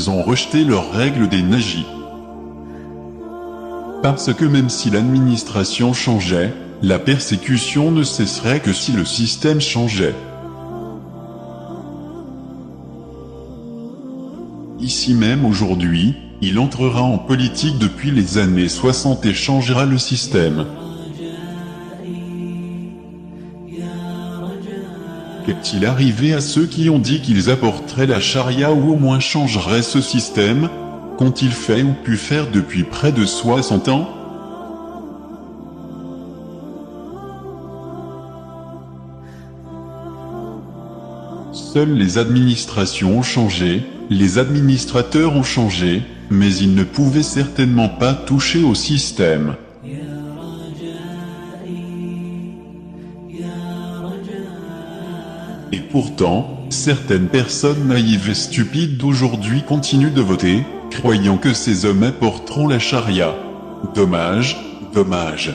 ils ont rejeté leurs règles des nazis. Parce que même si l'administration changeait, la persécution ne cesserait que si le système changeait. Ici même aujourd'hui, il entrera en politique depuis les années 60 et changera le système. Qu'est-il arrivé à ceux qui ont dit qu'ils apporteraient la charia ou au moins changeraient ce système? Qu'ont-ils fait ou pu faire depuis près de 60 ans? Seules les administrations ont changé, les administrateurs ont changé, mais ils ne pouvaient certainement pas toucher au système. Et pourtant, certaines personnes naïves et stupides d'aujourd'hui continuent de voter, croyant que ces hommes apporteront la charia. Dommage, dommage.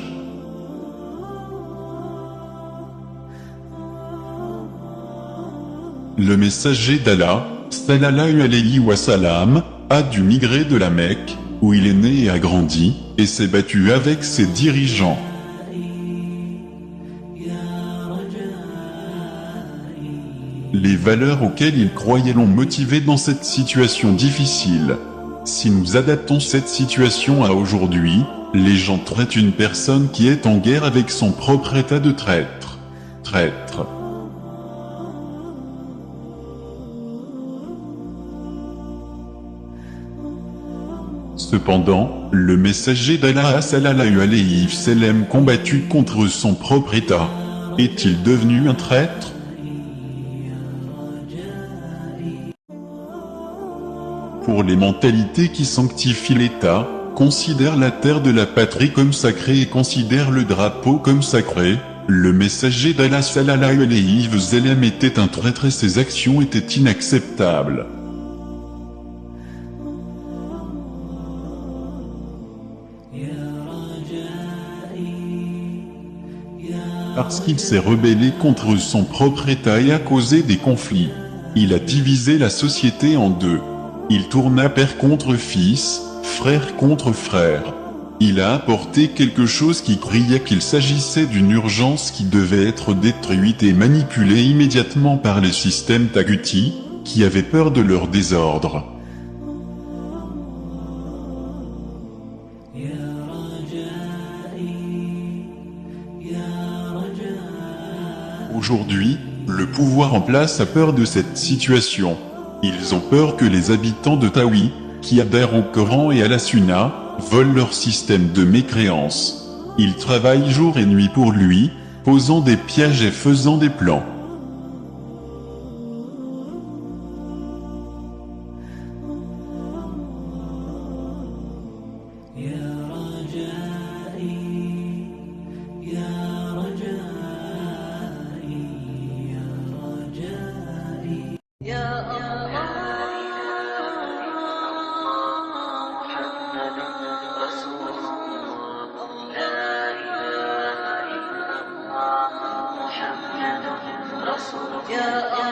Le messager d'Allah, sallallahu alayhi wa sallam, a dû migrer de la Mecque, où il est né et a grandi, et s'est battu avec ses dirigeants. Les valeurs auxquelles il croyait l'ont motivé dans cette situation difficile. Si nous adaptons cette situation à aujourd'hui, les gens traitent une personne qui est en guerre avec son propre état de traître. Traître. Cependant, le messager d'Allah sallallahu alayhi wa sallam combattu contre son propre état. Est-il devenu un traître? Pour les mentalités qui sanctifient l'État, considèrent la terre de la patrie comme sacrée et considèrent le drapeau comme sacré, le messager d'Allah sallallahu alayhi wa sallam était un traître et ses actions étaient inacceptables. Parce qu'il s'est rebellé contre son propre État et a causé des conflits. Il a divisé la société en deux. Il tourna père contre fils, frère contre frère. Il a apporté quelque chose qui criait qu'il s'agissait d'une urgence qui devait être détruite et manipulée immédiatement par les systèmes Taguti, qui avaient peur de leur désordre. Aujourd'hui, le pouvoir en place a peur de cette situation. Ils ont peur que les habitants de Tawi, qui adhèrent au Coran et à la Sunna, volent leur système de mécréance. Ils travaillent jour et nuit pour lui, posant des pièges et faisant des plans. يا